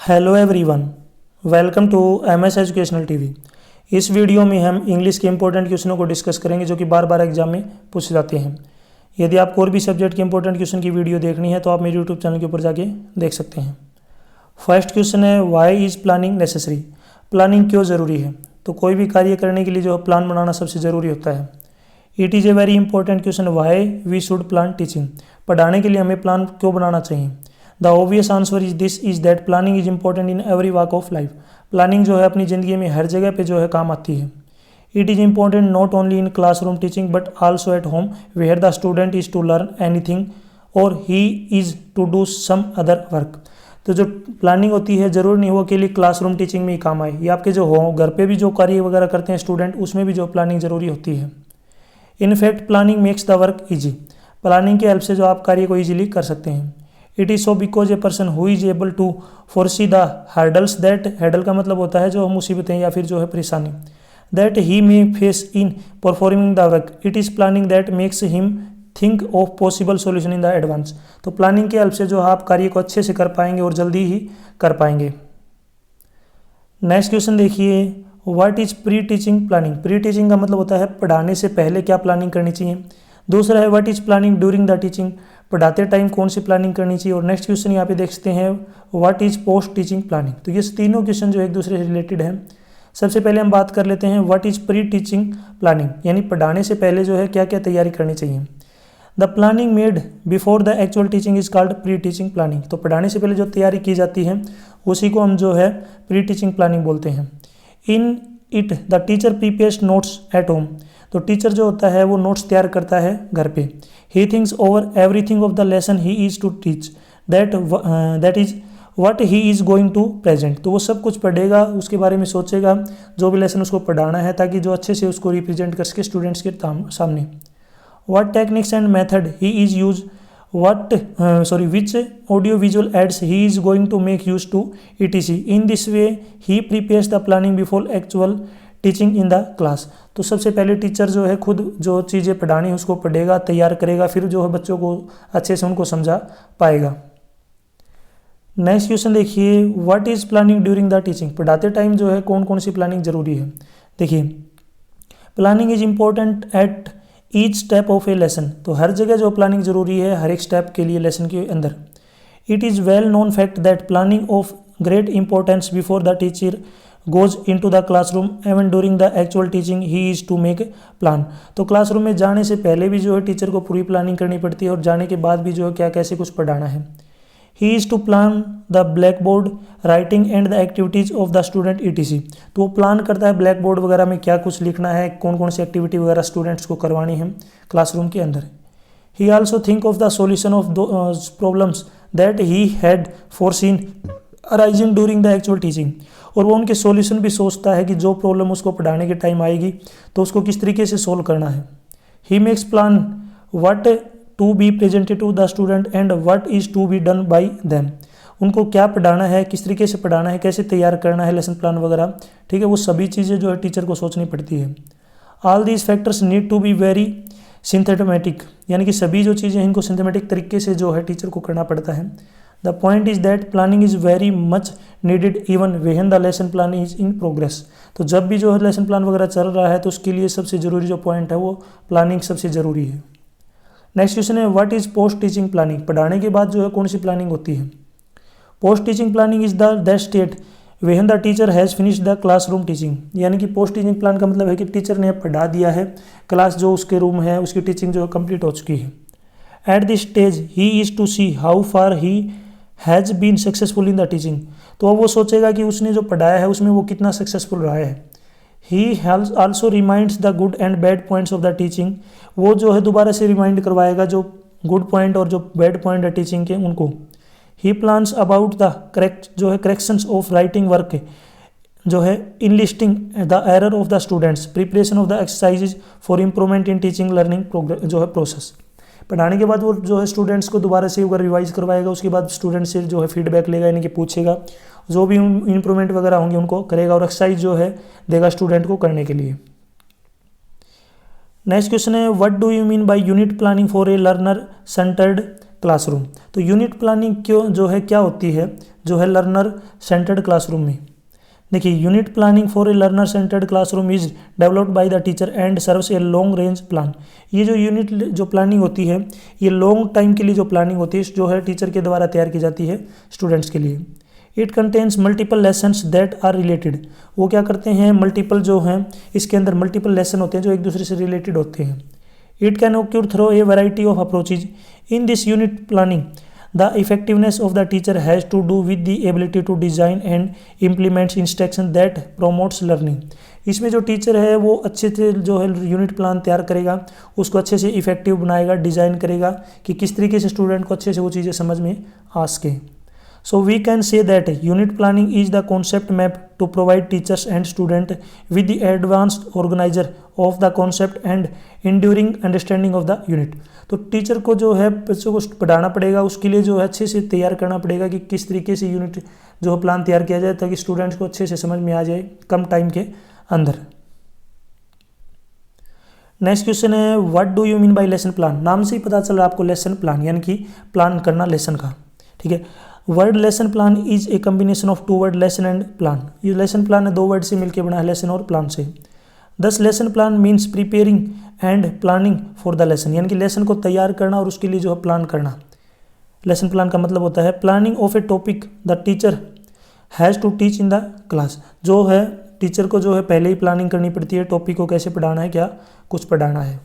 Hello everyone, welcome to MS educational TV. इस video में हम इंग्लिश के इंपॉर्टेंट क्वेश्चनों को डिस्कस करेंगे जो कि बार बार एग्जाम में पूछे जाते हैं। यदि आपको और भी सब्जेक्ट के इंपॉर्टेंट क्वेश्चन की वीडियो देखनी है तो आप मेरे यूट्यूब चैनल के ऊपर जाके देख सकते हैं। फर्स्ट क्वेश्चन है, why is planning necessary? Planning क्यों ज़रूरी है? तो कोई भी कार्य करने के लिए जो प्लान बनाना सबसे ज़रूरी होता है। It is a very important question, why we should plan teaching? पढ़ाने के लिए हमें प्लान क्यों बनाना चाहिए? The obvious answer is this is that planning is important in every walk of life. Planning जो है अपनी ज़िंदगी में हर जगह पे जो है काम आती है। It is important not only in classroom teaching but also at home where the student is to learn anything और he is to do some other work. तो जो प्लानिंग होती है ज़रूर नहीं हो कि लिए क्लासरूम टीचिंग में ही काम आए, या आपके जो हो घर पे भी जो कार्य वगैरह करते हैं स्टूडेंट, उसमें भी जो प्लानिंग ज़रूरी होती है। In fact planning makes the work easy. Planning के हेल्प से जो आप कार्य को ईजिली कर सकते हैं। It is so because a person who is able to foresee the hurdles, that hurdle का मतलब होता है जो मुसीबतें या फिर जो है परेशानी, that he may face in performing the work. It is planning that makes him think of possible solution in the advance. तो प्लानिंग के हेल्प से जो आप कार्य को अच्छे से कर पाएंगे और जल्दी ही कर पाएंगे। नेक्स्ट क्वेश्चन देखिए, what is pre teaching planning? Pre teaching का मतलब होता है पढ़ाने से पहले क्या प्लानिंग करनी चाहिए। दूसरा है what is planning during the teaching? पढ़ाते टाइम कौन सी प्लानिंग करनी चाहिए। और नेक्स्ट क्वेश्चन यहाँ पे देखते हैं, what is post teaching planning? तो ये तीनों क्वेश्चन जो एक दूसरे से रिलेटेड हैं। सबसे पहले हम बात कर लेते हैं what is pre teaching planning, यानी पढ़ाने से पहले जो है क्या क्या तैयारी करनी चाहिए। The planning made before the actual teaching is called pre teaching planning. तो पढ़ाने से पहले जो तैयारी की जाती है उसी को हम जो है प्री टीचिंग प्लानिंग बोलते हैं। In it the teacher prepares notes at home. तो टीचर जो होता है वो नोट्स तैयार करता है घर पे। He thinks over everything of the lesson he is to teach, that is what he is going to present. तो वो सब कुछ पढ़ेगा, उसके बारे में सोचेगा जो भी लेसन उसको पढ़ाना है, ताकि जो अच्छे से उसको रिप्रेजेंट कर सके स्टूडेंट्स के सामने। What techniques and method he is use which audio visual aids he is going to make use to etc. In this way he prepares the planning before actual teaching in the class. तो सबसे पहले teacher जो है खुद जो चीज़ें पढ़ानी है उसको पढ़ेगा, तैयार करेगा, फिर जो है बच्चों को अच्छे से उनको समझा पाएगा। नेक्स्ट क्वेश्चन देखिए, what is planning during the teaching? पढ़ाते टाइम जो है कौन कौन सी प्लानिंग जरूरी है। देखिए, planning is important at each step of A lesson. तो हर जगह जो प्लानिंग जरूरी है हर एक स्टेप के लिए लेसन के अंदर। It is well known fact that planning of great importance before the teacher goes into the classroom एवं during the actual teaching he is to make plan. तो क्लासरूम में जाने से पहले भी जो है टीचर को पूरी प्लानिंग करनी पड़ती है और जाने के बाद भी जो है क्या कैसे कुछ पढ़ाना है। He is to plan the blackboard writing and the activities of the student etc. तो वो प्लान करता है ब्लैक बोर्ड वगैरह में क्या कुछ लिखना है, कौन कौन सी एक्टिविटी वगैरह स्टूडेंट्स को करवानी है क्लासरूम के अंदर। ही also think of the solution of problems that he had foreseen arising during the actual teaching. और वो उनके सॉल्यूशन भी सोचता है कि जो प्रॉब्लम उसको पढ़ाने के टाइम आएगी तो उसको किस तरीके से सोल्व करना है। He makes plan what to be presented to the student and what is to be done by them. उनको क्या पढ़ाना है, किस तरीके से पढ़ाना है, कैसे तैयार करना है लेसन प्लान वगैरह, ठीक है, वो सभी चीज़ें जो है टीचर को सोचनी पड़ती है। All these factors need to be very systematic, यानी कि सभी जो चीज़ें हैं इनको सिंथेमेटिक तरीके से जो है टीचर को करना पड़ता है। The point is that planning is very much needed even when the lesson plan is in progress. तो जब भी जो है लेसन प्लान वगैरह चल रहा है तो उसके लिए सबसे ज़रूरी जो पॉइंट है वो प्लानिंग सबसे ज़रूरी है। नेक्स्ट क्वेश्चन है, what is post teaching planning? पढ़ाने के बाद जो है कौन सी प्लानिंग होती है। Post teaching planning is that state when the teacher has finished the classroom teaching. यानी कि पोस्ट टीचिंग प्लान का मतलब है कि टीचर ने पढ़ा दिया है, क्लास जो उसके रूम है उसकी टीचिंग जो है कंप्लीट हो चुकी है। At this stage he is to see how far he has been successful in the teaching. तो अब वो सोचेगा कि उसने जो पढ़ाया है उसमें वो कितना सक्सेसफुल रहा है। ही also reminds the good and bad points of the teaching. वो जो है दोबारा से रिमाइंड करवाएगा जो गुड पॉइंट और जो बैड पॉइंट है टीचिंग के उनको। He plans about the correct जो है करेक्शंस ऑफ राइटिंग वर्क जो है in listing the error of the students, preparation of the exercises for improvement in teaching learning जो है प्रोसेस। पढ़ाने के बाद वो जो है स्टूडेंट्स को दोबारा से अगर रिवाइज करवाएगा, उसके बाद स्टूडेंट से जो है फीडबैक लेगा, यानी कि पूछेगा, जो भी इम्प्रूवमेंट वगैरह होंगे उनको करेगा और एक्सरसाइज जो है देगा स्टूडेंट को करने के लिए। नेक्स्ट क्वेश्चन है, what do you mean by unit planning for a learner centred classroom? तो यूनिट प्लानिंग क्यों जो है क्या होती है जो है लर्नर सेंटर्ड क्लासरूम में। देखिए, unit planning for a learner centred classroom is developed by the teacher and serves a long range plan. ये जो यूनिट जो प्लानिंग होती है, ये लॉन्ग टाइम के लिए जो प्लानिंग होती है जो है टीचर के द्वारा तैयार की जाती है स्टूडेंट्स के लिए। It contains multiple lessons that are related. वो क्या करते हैं, मल्टीपल जो हैं इसके अंदर मल्टीपल लेसन होते हैं जो एक दूसरे से रिलेटेड होते हैं। It can occur through a variety of approaches in this unit planning. The effectiveness of the teacher has to do with the ability to design and implement instruction that promotes learning। इसमें जो teacher है वो अच्छे से जो है unit plan तैयार करेगा, उसको अच्छे से इफेक्टिव बनाएगा, डिज़ाइन करेगा कि किस तरीके से स्टूडेंट को अच्छे से वो चीज़ें समझ में आ सके। So we can say that unit planning is the concept map to provide teachers and student with the advanced organizer of the concept and enduring understanding of the unit। तो टीचर को जो है बच्चों को पढ़ाना पड़ेगा, उसके लिए जो है अच्छे से तैयार करना पड़ेगा कि किस तरीके से यूनिट जो है प्लान तैयार किया जाए ताकि स्टूडेंट्स को अच्छे से समझ में आ जाए कम टाइम के अंदर। नेक्स्ट क्वेश्चन है, what do you mean bye lesson plan. नाम से ही पता चल रहा है आपको लेसन प्लान यानी कि प्लान करना लेसन का। ठीक है, word lesson plan is a combination of two word lesson and plan. ये लेसन प्लान है दो वर्ड से मिलकर बना है, लेसन और प्लान से। दस lesson plan means preparing and planning for the lesson, यानी कि लेसन को तैयार करना और उसके लिए जो है प्लान करना। लेसन प्लान का मतलब होता है planning of a topic the teacher has to teach in the class. जो है टीचर को जो है पहले ही प्लानिंग करनी पड़ती है टॉपिक को कैसे पढ़ाना है, क्या कुछ पढ़ाना है।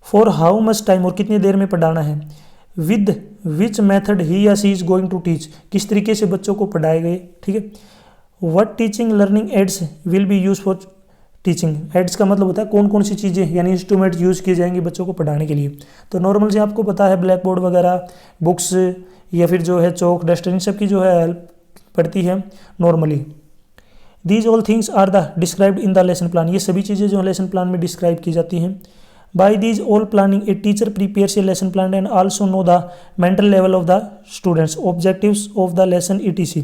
फॉर हाउ मच टाइम, और कितनी देर में पढ़ाना है। विद विच मैथड ही या she is going to teach, किस तरीके से बच्चों को पढ़ाए गए। ठीक है, what teaching learning aids will be use for teaching. Aids का मतलब होता है कौन कौन सी चीज़ें यानी इंस्ट्रूमेंट यूज़ किए जाएंगे बच्चों को पढ़ाने के लिए। तो नॉर्मल से आपको पता है ब्लैक बोर्ड वगैरह, बुक्स या फिर जो है चौक, डस्टर, इन सब की जो है हेल्प पड़ती है normally. These all things are the described in the lesson plan. ये सभी चीज़ें जो लेसन प्लान में डिस्क्राइब की जाती हैं। By these all planning, a teacher prepares a lesson plan and also know the mental level of the students, objectives of the lesson etc।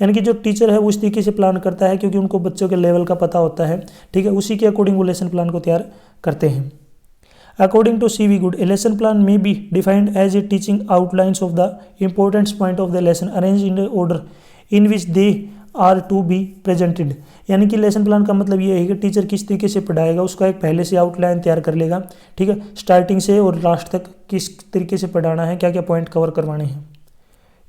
यानी कि जो टीचर है वो इस तरीके से प्लान करता है क्योंकि उनको बच्चों के लेवल का पता होता है। ठीक है, उसी के अकॉर्डिंग वो लेसन प्लान को तैयार करते हैं। According to C.V. Good, a lesson plan may be defined as a teaching outlines of the important point of the lesson arranged in the order in which they are to be presented. यानी कि lesson plan का मतलब ये है कि teacher किस तरीके से पढ़ाएगा उसका एक पहले से आउटलाइन तैयार कर लेगा। ठीक है, स्टार्टिंग से और लास्ट तक किस तरीके से पढ़ाना है, क्या क्या पॉइंट कवर करवाने हैं।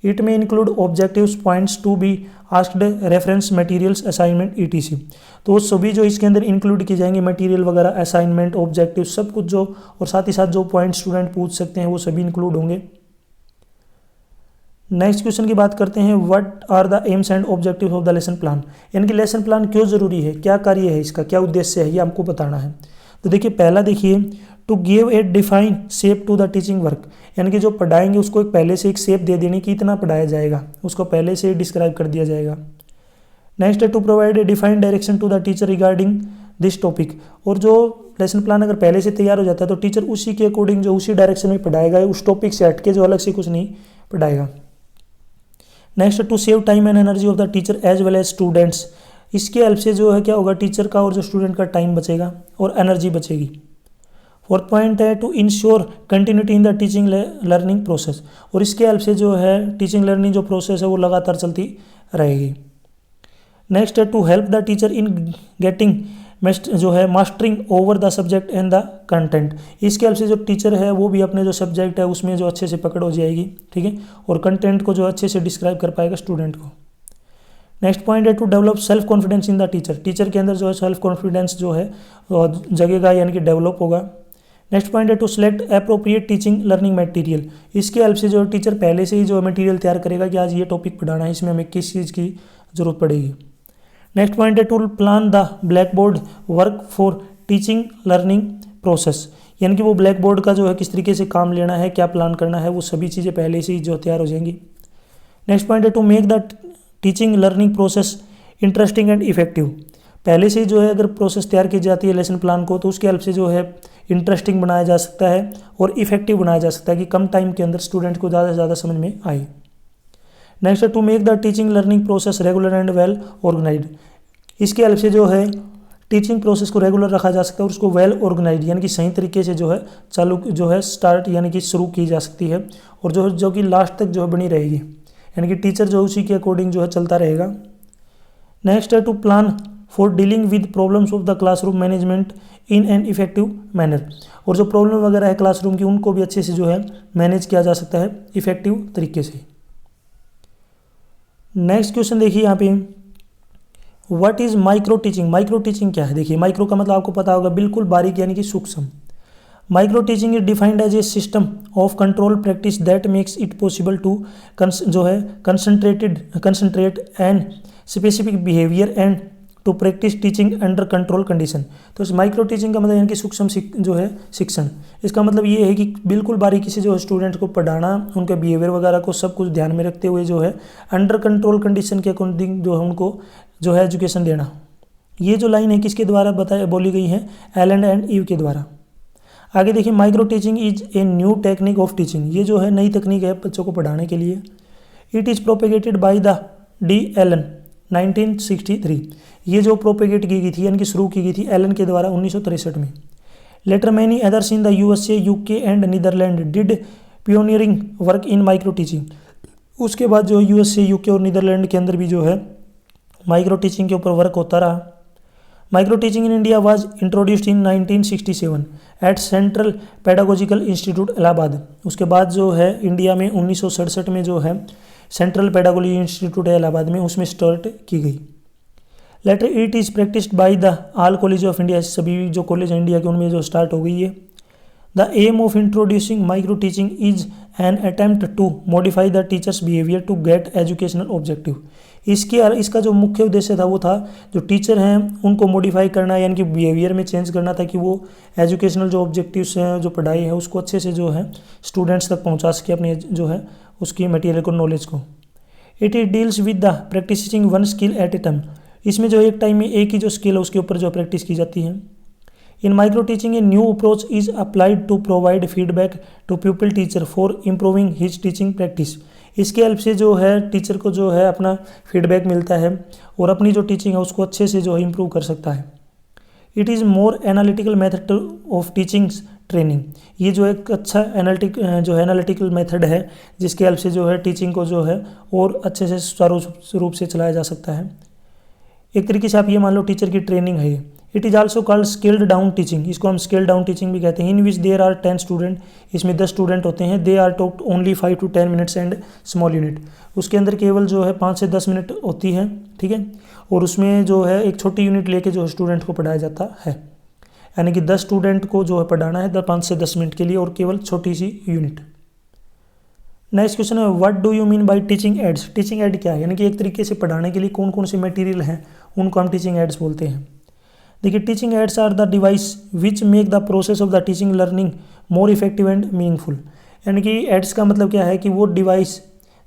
इट में include objectives, points to be asked, reference materials, assignment etc। तो वो सभी जो इसके अंदर इंक्लूड किए जाएंगे मटेरियल वगैरह, असाइनमेंट, ऑब्जेक्टिव, सब कुछ जो, और साथ ही साथ जो पॉइंट स्टूडेंट पूछ सकते हैं वो सभी इंक्लूड होंगे। नेक्स्ट क्वेश्चन की बात करते हैं, what are the aims and objective of the lesson plan. यानी कि लेसन प्लान क्यों ज़रूरी है, क्या कार्य है इसका, क्या उद्देश्य है, ये हमको बताना है। तो देखिए पहला देखिए, to give a define shape to the teaching work. यानी कि जो पढ़ाएंगे उसको एक पहले से एक शेप दे देने की, इतना पढ़ाया जाएगा उसको पहले से डिस्क्राइब कर दिया जाएगा। नेक्स्ट है to provide a defined direction to the teacher regarding this topic. और जो लेसन प्लान अगर पहले से तैयार हो जाता है तो टीचर उसी के अकॉर्डिंग जो उसी डायरेक्शन में पढ़ाएगा, उस टॉपिक से हटके जो अलग से कुछ नहीं पढ़ाएगा। Next to save time and energy of the teacher as well as students. इसके हेल्प से जो है क्या होगा, टीचर का और जो स्टूडेंट का टाइम बचेगा और एनर्जी बचेगी। फोर्थ पॉइंट है to ensure continuity in the teaching learning process. और इसके हेल्प से जो है टीचिंग लर्निंग जो प्रोसेस है वो लगातार चलती रहेगी। नेक्स्ट है to help the teacher in getting जो है mastering over the subject and the content. इसके हेल्प से जो टीचर है वो भी अपने जो सब्जेक्ट है उसमें जो अच्छे से पकड़ हो जाएगी। ठीक है, और कंटेंट को जो अच्छे से डिस्क्राइब कर पाएगा स्टूडेंट को। नेक्स्ट पॉइंट है to develop self confidence in the teacher. Teacher के अंदर जो है सेल्फ कॉन्फिडेंस जो है जगेगा यानी कि डेवलप होगा। नेक्स्ट पॉइंट है to select appropriate teaching learning material. इसके हेल्प से जो टीचर पहले से ही जो मटेरियल तैयार करेगा कि आज ये टॉपिक पढ़ाना है, इसमें हमें किस चीज़ की ज़रूरत पड़ेगी। नेक्स्ट पॉइंट है to plan the blackboard work for teaching learning process. यानी कि वो ब्लैक बोर्ड का जो है किस तरीके से काम लेना है, क्या प्लान करना है, वो सभी चीज़ें पहले से ही जो तैयार हो जाएंगी। नेक्स्ट पॉइंट है to make the teaching learning process interesting and effective. पहले से ही जो है अगर प्रोसेस तैयार की जाती है लेसन प्लान को तो उसके हेल्प से जो है इंटरेस्टिंग बनाया जा सकता है और इफेक्टिव बनाया जा सकता है कि कम टाइम के अंदर स्टूडेंट को ज़्यादा से ज़्यादा समझ में आए। नेक्स्ट है to make the teaching learning process regular and well organised. इसके हेल्प से जो है टीचिंग प्रोसेस को रेगुलर रखा जा सकता है और उसको वेल ऑर्गेनाइज्ड यानी कि सही तरीके से जो है चालू जो है स्टार्ट यानी कि शुरू की जा सकती है और जो कि लास्ट तक जो है बनी रहेगी। यानी कि टीचर जो उसी के अकॉर्डिंग जो है चलता रहेगा। नेक्स्ट है to plan for dealing with problems of the classroom management in an effective manner, और जो प्रॉब्लम वगैरह है क्लासरूम की उनको भी अच्छे से जो है मैनेज किया जा सकता है इफेक्टिव तरीके से। नेक्स्ट क्वेश्चन देखिए यहाँ पे, what is micro teaching. Micro teaching क्या है? देखिए माइक्रो का मतलब आपको पता होगा बिल्कुल बारीक यानी कि सूक्ष्म। Micro teaching is defined as a system of control practice that makes it possible to जो है concentrate and specific behaviour and to practise teaching under control condition. तो इस माइक्रो टीचिंग का मतलब यानी कि सूक्ष्म जो है शिक्षण। इसका मतलब ये है कि बिल्कुल बारीकी से जो है स्टूडेंट को पढ़ाना, उनके बिहेवियर वगैरह को सब कुछ ध्यान में रखते हुए जो है अंडर कंट्रोल कंडीशन के अकॉर्डिंग जो है उनको जो है एजुकेशन देना। ये जो लाइन है किसके द्वारा बोली गई है? एलन एंड ईव के द्वारा। आगे देखिए, micro teaching is a new technique of teaching. ये जो है नई तकनीक है बच्चों को पढ़ाने के लिए। It is propagated by the D Allen 1963। ये जो प्रोपेगेट की गई थी यानी कि शुरू की गई थी एलन के द्वारा 1963 में। Later many others in the USA, UK and Netherland did pioneering work in micro teaching. उसके बाद जो यूएसए, यूके और नीदरलैंड के अंदर भी जो है माइक्रो टीचिंग के ऊपर वर्क होता रहा। Micro teaching in India was introduced in 1967 at central pedagogical institute Allahabad. उसके बाद जो है इंडिया में 1967 में जो है सेंट्रल पेडागोजी इंस्टीट्यूट है इलाहाबाद में, उसमें स्टार्ट की गई। Later it is practised by the all college of India. सभी जो कॉलेज है इंडिया के उनमें जो स्टार्ट हो गई है। The aim of introducing micro teaching is an attempt to modify the teachers behaviour to get educational objective. इसका जो मुख्य उद्देश्य था वो था जो टीचर हैं उनको मॉडिफाई करना यानी कि बिहेवियर में चेंज करना, ताकि वो एजुकेशनल जो ऑब्जेक्टिव्स हैं, जो पढ़ाई है उसको अच्छे से जो है स्टूडेंट्स तक पहुंचा सके अपने जो है उसकी मटेरियल को, नॉलेज को। It deals with the practising one skill at a time. इसमें जो एक टाइम में एक ही जो स्किल है उसके ऊपर जो प्रैक्टिस की जाती है। In micro teaching a new approach is applied to provide feedback to people teacher for improving his teaching practice. इसके हेल्प से जो है टीचर को जो है अपना फीडबैक मिलता है और अपनी जो टीचिंग है उसको अच्छे से जो है इम्प्रूव कर सकता है। It is more analytical method of teaching training. ये जो एक अच्छा एनालिटिकल मेथड है जिसके हेल्प से जो है टीचिंग को जो है और अच्छे से सुचारू रूप से चलाया जा सकता है। एक तरीके से आप ये मान लो टीचर की ट्रेनिंग है। It is also called scaled down teaching. इसको हम स्केल डाउन टीचिंग भी कहते हैं। In which there are 10 student. इसमें 10 स्टूडेंट होते हैं। They are talked only 5 to 10 minutes and small unit. उसके अंदर केवल जो है 5 से 10 मिनट होती है, ठीक है, और उसमें जो है एक छोटी यूनिट लेके जो स्टूडेंट को पढ़ाया जाता है। यानी कि 10 स्टूडेंट को जो है पढ़ाना है 5 से 10 मिनट के लिए और केवल छोटी सी यूनिट। नेक्स्ट क्वेश्चन है, what do you mean bye teaching aids. Teaching add क्या है? यानी कि एक तरीके से पढ़ाने के लिए कौन कौन से मटेरियल हैं उनको हम टीचिंग एड्स बोलते हैं। देखिए, teaching aids are the device which make the process of the teaching learning more effective and meaningful. यानी कि एड्स का मतलब क्या है कि वो डिवाइस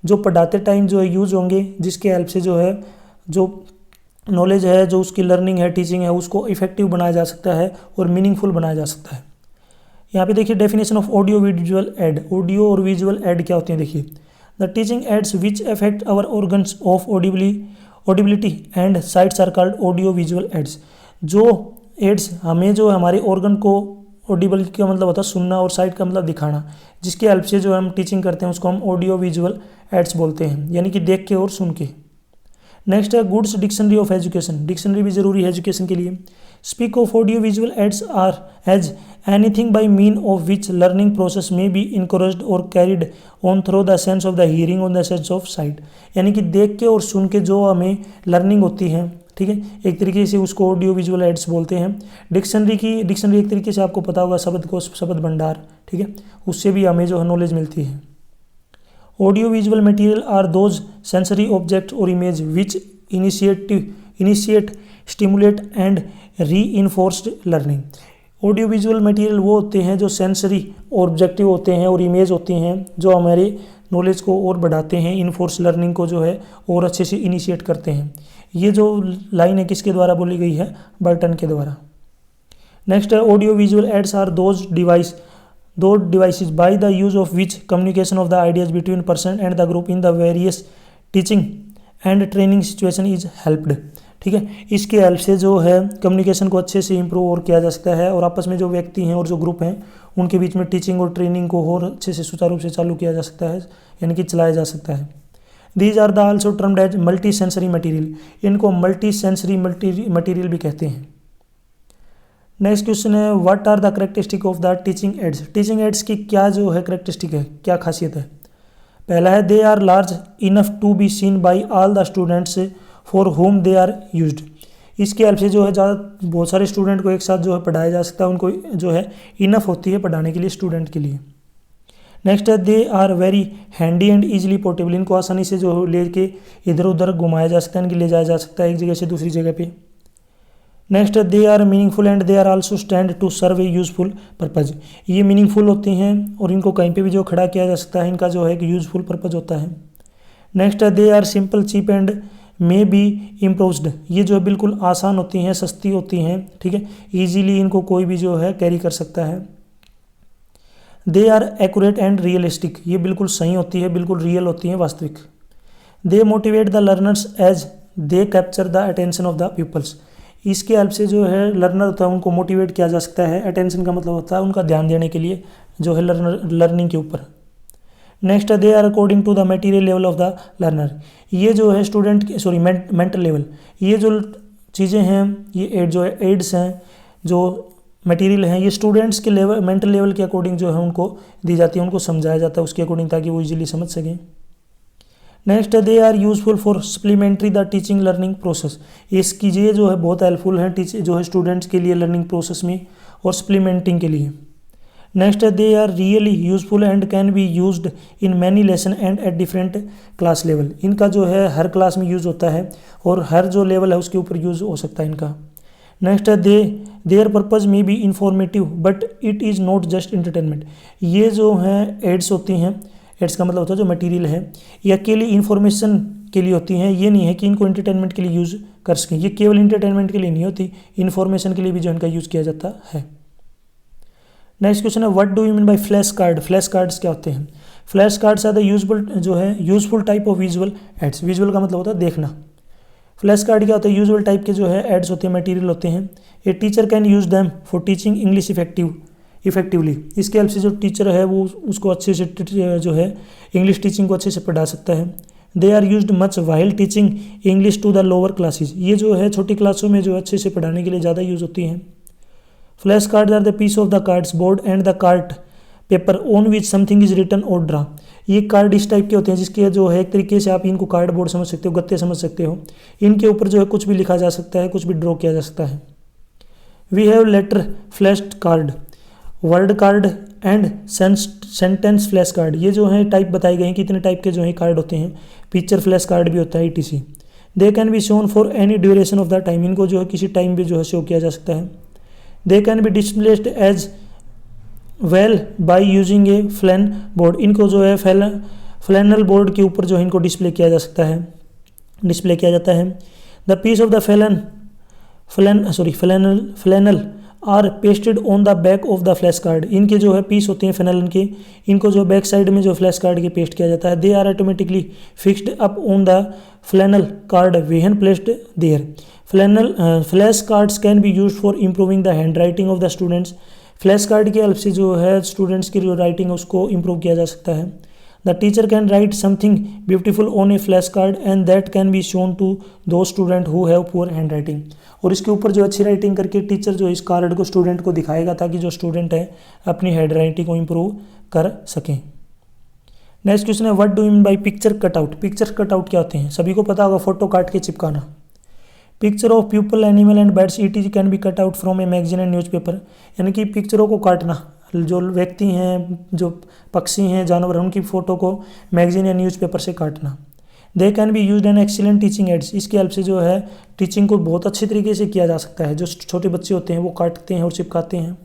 जो पढ़ाते टाइम जो है यूज होंगे, जिसके हेल्प से जो है जो नॉलेज है, जो उसकी लर्निंग है, टीचिंग है, उसको इफेक्टिव बनाया जा सकता है और मीनिंगफुल बनाया जा सकता है। यहाँ पे देखिए definition of audio visual aid. Audio और विजुअल एड क्या होते हैं? देखिए, the teaching aids which affect our organs of audibility and sights are called audio visual aids. जो एड्स हमें जो हमारे ऑर्गन को, ऑडिबल का मतलब होता है सुनना और साइट का मतलब दिखाना, जिसके हेल्प से जो हम टीचिंग करते हैं उसको हम ऑडियो विजुअल एड्स बोलते हैं, यानी कि देख के और सुन के। नेक्स्ट है good's dictionary of education. Dictionary भी जरूरी है एजुकेशन के लिए। Speak of audio visual aids are as anything by mean of which learning process may be encouraged or carried on through the sense of the hearing on the sense of sight. यानी कि देख के और सुन के जो हमें learning होती है, ठीक है, एक तरीके से उसको ऑडियो विजुअल एड्स बोलते हैं। डिक्शनरी एक तरीके से आपको पता होगा शब्दकोश, शब्द भंडार, ठीक है, उससे भी हमें जो है नॉलेज मिलती है। Audio visual material are those sensory object और image which initiate stimulate and reinforced learning. Audio visual material वो होते हैं जो सेंसरी ऑब्जेक्टिव होते हैं और इमेज होती हैं जो हमारे नॉलेज को और बढ़ाते हैं, इनफोर्स लर्निंग को जो है और अच्छे से इनिशिएट करते हैं। ये जो लाइन है किसके द्वारा बोली गई है? बर्टन के द्वारा। नेक्स्ट है audio visual aids are those devices by the use of which communication of the ideas between person and the group in the various teaching and training situation is helped. ठीक है, इसके help से जो है communication को अच्छे से improve और किया जा सकता है और आपस में जो व्यक्ति हैं और जो ग्रुप हैं उनके बीच में टीचिंग और ट्रेनिंग को और अच्छे से सुचारू रूप से चालू किया जा सकता है, यानी कि चलाया जा सकता है। These are the also termed as multi sensory material, इनको मल्टी सेंसरी मटीरियल भी कहते हैं। नेक्स्ट क्वेश्चन है what are the characteristic of the teaching aids, teaching aids की क्या जो है करेक्टरिस्टिक है, क्या खासियत है। पहला है they are large enough to be seen by all the students for whom they are used, इसके हेल्प से जो है ज़्यादा बहुत सारे स्टूडेंट को एक साथ जो है पढ़ाया जा सकता है, उनको जो है इनफ होती है पढ़ाने के लिए स्टूडेंट के लिए। नेक्स्ट है they are very handy and easily portable, इनको आसानी से जो ले के इधर उधर घुमाया जा सकता है, इनकी ले जाया जा सकता है एक जगह से दूसरी जगह पे। नेक्स्ट है they are meaningful and they are also stand to serve a useful purpose, ये मीनिंगफुल होती हैं और इनको कहीं पे भी जो खड़ा किया जा सकता है, इनका जो है कि यूजफुल पर्पज होता है। नेक्स्ट है they are simple cheap and may be improved, ये जो है बिल्कुल आसान होती हैं, सस्ती होती हैं, ठीक है, ईजीली इनको कोई भी जो है कैरी कर सकता है। They are accurate and realistic, ये बिल्कुल सही होती है, बिल्कुल रियल होती हैं, वास्तविक। They motivate the learners as they capture the attention of the peoples, इसके हेल्प से जो है लर्नर होता है उनको मोटिवेट किया जा सकता है, अटेंशन का मतलब होता है उनका ध्यान देने के लिए जो है लर्निंग के ऊपर। Next they are according to the material level of the learner, ये जो है स्टूडेंट सॉरी मेंटल लेवल, ये जो चीज़ें हैं ये जो है एड्स हैं, जो मटेरियल हैं, ये स्टूडेंट्स के लेवल मेंटल लेवल के अकॉर्डिंग जो है उनको दी जाती है, उनको समझाया जाता है उसके अकॉर्डिंग, ताकि वो इजीली समझ सकें। Next they are useful for supplementary the teaching learning process, इसकी ये जो है बहुत हेल्पफुल है जो है स्टूडेंट्स के लिए लर्निंग प्रोसेस में और सप्लीमेंटिंग के लिए। Next they are really useful and can be used in many lesson and at different class level, इनका जो है हर क्लास में यूज़ होता है और हर जो लेवल है उसके ऊपर यूज़ हो सकता है इनका। नेक्स्ट है their purpose may be informative but it is not just entertainment, ये जो हैं एड्स होती हैं, एड्स का मतलब होता है जो मटेरियल है ये अकेली इन्फॉर्मेशन के लिए होती हैं, ये नहीं है कि इनको इंटरटेनमेंट के लिए यूज़ कर सकें, ये केवल इंटरटेनमेंट के लिए नहीं होती, इन्फॉर्मेशन के लिए भी जो इनका यूज़ किया जाता है। नेक्स्ट क्वेश्चन है what do you mean by flash card, flash cards क्या होते हैं। Flash cards are the useful type of visual aids, visual का मतलब होता है देखना। फ्लैश कार्ड क्या होता है, यूजुअल टाइप के जो है एड्स होते हैं, मटेरियल होते हैं। A teacher can use them for teaching English effectively, इसके हेल्प से जो टीचर है वो उसको अच्छे से जो है इंग्लिश टीचिंग को अच्छे से पढ़ा सकता है। They are used much while teaching English to the lower classes, ये जो है छोटी क्लासों में जो अच्छे से पढ़ाने के लिए ज़्यादा यूज़ होती हैं। Flash cards are the piece of the cards board and the card paper on which something is written or draw, ये कार्ड इस टाइप के होते हैं जिसके जो है एक तरीके से आप इनको कार्ड बोर्ड समझ सकते हो, गत्ते समझ सकते हो, इनके ऊपर जो है कुछ भी लिखा जा सकता है, कुछ भी ड्रॉ किया जा सकता है। We have letter flashed card, word card and sentence flash card, ये जो है टाइप बताए गए हैं कितने टाइप के जो है कार्ड होते हैं। पिक्चर फ्लैश कार्ड भी होता है etc। They can be shown for any duration of the time, इनको जो है किसी टाइम भी जो है शो किया जा सकता है। They can be displaced as well by using a flannel board, इनको जो है फ्लैनल बोर्ड के ऊपर जो है इनको डिस्प्ले किया जाता है। The piece of the flannel are pasted on the back of the flash card, इनके जो है पीस होते हैं फ्लैनल के, इनको जो बैक साइड में जो फ्लैश कार्ड के पेस्ट किया जाता है। They are automatically fixed up on the flannel card when placed there. Flash cards can be used for improving the hand writing of the students, flash card की help से जो है students की जो राइटिंग है उसको इम्प्रूव किया जा सकता है। The teacher can write something beautiful on a flash card and that can be shown to those student who have poor handwriting, और इसके ऊपर जो अच्छी राइटिंग करके टीचर जो इस कार्ड को स्टूडेंट को दिखाएगा ताकि जो स्टूडेंट है अपनी हैंड राइटिंग को इम्प्रूव कर सकें। नेक्स्ट क्वेश्चन है what do you mean bye picture cutout, picture cutout क्या होते हैं, सभी को पता होगा फोटो काट के चिपकाना। Picture of people animal and birds it can be cut out from a magazine and newspaper, यानी कि पिक्चरों को काटना, जो व्यक्ति हैं जो पक्षी हैं जानवर हैं उनकी फ़ोटो को मैगजीन या न्यूज़पेपर से काटना। दे can be used an excellent teaching ads, इसकी हेल्प से जो है टीचिंग को बहुत अच्छे तरीके से किया जा सकता है, जो छोटे बच्चे होते हैं वो काटते हैं और चिपकाते हैं।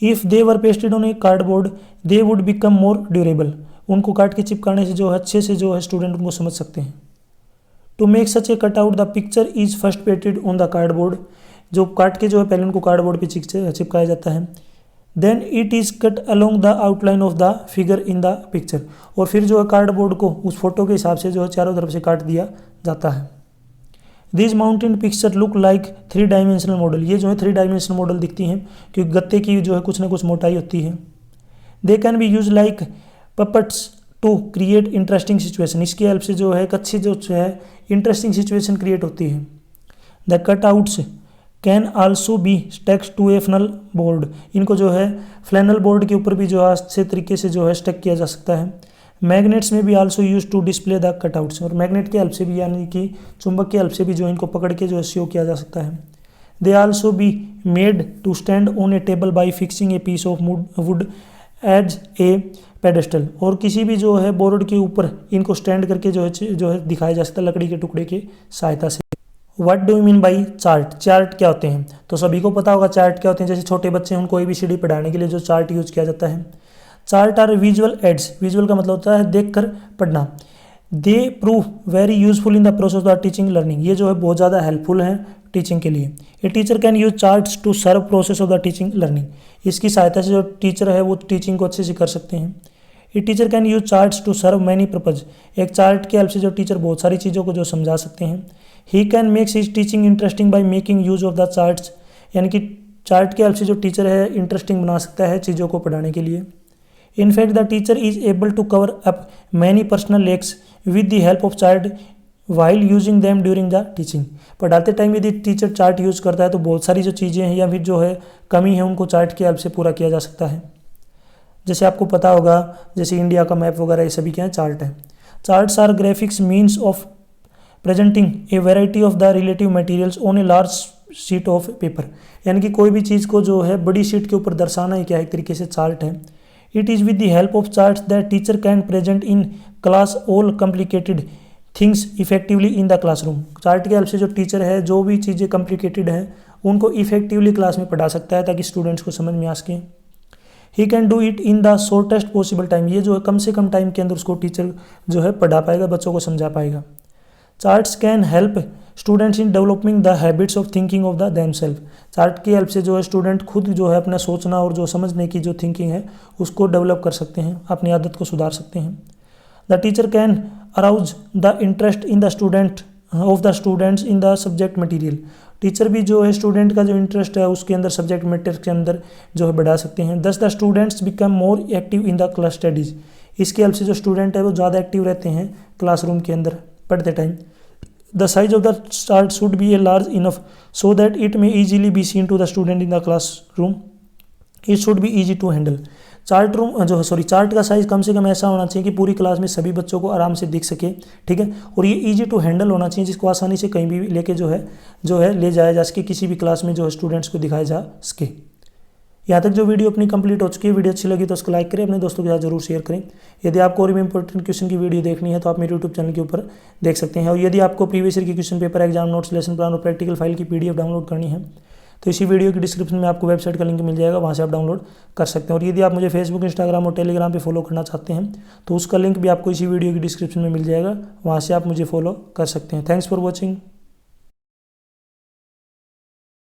If they were pasted on A cardboard they would become more durable, उनको काट के चिपकाने से जो है अच्छे से जो है स्टूडेंट उनको समझ सकते हैं। To make such a cut out the picture is first pasted on the cardboard, जो काट के जो है पहले उनको कार्डबोर्ड पे चिपकाया जाता है। Then it is cut along the outline of the figure in the picture, और फिर जो है कार्डबोर्ड को उस फोटो के हिसाब से जो है चारों तरफ से काट दिया जाता है। This mountain picture look like 3 dimensional model, ये जो है 3 डायमेंशनल मॉडल दिखती हैं क्योंकि गत्ते की जो है कुछ ना कुछ मोटाई होती है। They can be use like puppets to create interesting situation, इसकी हेल्प से जो है एक अच्छी जो है इंटरेस्टिंग सिचुएशन क्रिएट होती है। The cutouts can also be stacked to a flannel board, इनको जो है फ्लैनल बोर्ड के ऊपर भी जो है अच्छे तरीके से जो है स्टेक किया जा सकता है। Magnets may be also use to display the cutouts, और मैग्नेट की हेल्प से भी यानी कि चुंबक की हेल्प से भी जो इनको पकड़ के जो है शो किया जा सकता है। They also be made to stand on a table by fixing a piece of wood as a pedestal, और किसी भी जो है बोर्ड के ऊपर इनको स्टैंड करके जो है दिखाया जा सकता है लकड़ी के टुकड़े की सहायता से। What do you mean by chart, chart क्या होते हैं? तो सभी को पता होगा चार्ट क्या होते हैं। जैसे छोटे बच्चे हैं उनको ABCD पढ़ाने के लिए जो चार्ट यूज किया जाता है। Chart are visual aids, visual का मतलब होता है देख कर पढ़ना। They prove very useful in the process of teaching learning, ये जो है बहुत ज़्यादा हेल्पफुल है टीचिंग के लिए। A teacher can use charts to serve process of the teaching learning, इसकी सहायता से जो टीचर है वो टीचिंग को अच्छे से कर सकते हैं। A teacher can use charts to serve many purpose, एक चार्ट की हेल्प से जो टीचर बहुत सारी चीज़ों को जो समझा सकते हैं। He can makes his teaching interesting by making use of the charts, यानी कि चार्ट की हेल्प से जो टीचर है इंटरेस्टिंग बना सकता है चीज़ों को पढ़ाने के लिए। In fact, the teacher is able to cover up many personal lacks with the help of chart while using them during the teaching. पढ़ाते टाइम यदि टीचर चार्ट यूज़ करता है तो बहुत सारी जो चीज़ें हैं या फिर जो है कमी है उनको चार्ट की हेल्प से पूरा किया जा सकता है। जैसे आपको पता होगा जैसे इंडिया का मैप वगैरह ये सभी क्या है चार्ट है। Charts are graphics means of presenting a variety of the relative materials on a large sheet of paper, यानी कि कोई भी चीज़ को जो है बड़ी शीट के ऊपर दर्शाना ही क्या एक तरीके से चार्ट है। It is with the help of charts that teacher can present in class all complicated things effectively in the classroom. Chart की हेल्प से जो टीचर है जो भी चीज़ें कॉम्प्लिकेटेड हैं उनको इफेक्टिवली क्लास में पढ़ा सकता है ताकि स्टूडेंट्स को समझ में आ सके। He can do it in the shortest possible time, ये जो है कम से कम टाइम के अंदर उसको टीचर जो है पढ़ा पाएगा, बच्चों को समझा पाएगा। Charts can help students in developing the habits of thinking of the themselves, chart की हेल्प से जो है स्टूडेंट खुद जो है अपना सोचना और जो समझने की जो थिंकिंग है उसको डेवलप कर सकते हैं, अपनी आदत को सुधार सकते हैं। The teacher can arouse the interest in the student of the students in the subject material, teacher भी जो है स्टूडेंट का जो इंटरेस्ट है उसके अंदर सब्जेक्ट मैटर के अंदर जो है बढ़ा सकते हैं। दस the students become more active in the class studies, इसकी हेल्प से जो स्टूडेंट है वो ज़्यादा एक्टिव रहते हैं क्लासरूम के अंदर पढ़ते time. The size of the chart should be a large enough so that it may easily be seen to the student in the classroom. It should be easy to handle. Chart का size कम से कम ऐसा होना चाहिए कि पूरी class में सभी बच्चों को आराम से दिख सके, ठीक है, और ये इजी टू हैंडल होना चाहिए जिसको आसानी से कहीं भी लेके जो है ले जाया जा सके, किसी भी क्लास में जो है स्टूडेंट्स को दिखाया जा सके। यहाँ तक जो वीडियो अपनी कंप्लीट हो चुकी है, वीडियो अच्छी लगी तो उसको लाइक करें, अपने दोस्तों के साथ जरूर शेयर करें। यदि आपको और भी इंपॉर्टेंट क्वेश्चन की वीडियो देखनी है तो आप मेरे यूट्यूब चैनल के ऊपर देख सकते हैं। और यदि आपको प्रीवियस ईयर की question paper, exam notes, lesson plan और प्रैक्टिकल फाइल की PDF डाउनलोड करनी है तो इसी वीडियो की डिस्क्रिप्शन में आपको वेबसाइट का लिंक मिल जाएगा, वहाँ से आप डाउनलोड कर सकते हैं। और यदि आप मुझे फेसबुक, इंस्टाग्राम और टेलीग्राम पर फॉलो करना चाहते हैं तो उसका लिंक भी आपको इसी वीडियो की डिस्क्रिप्शन में मिल जाएगा, वहाँ से आप मुझे फॉलो कर सकते हैं। Thanks for watching.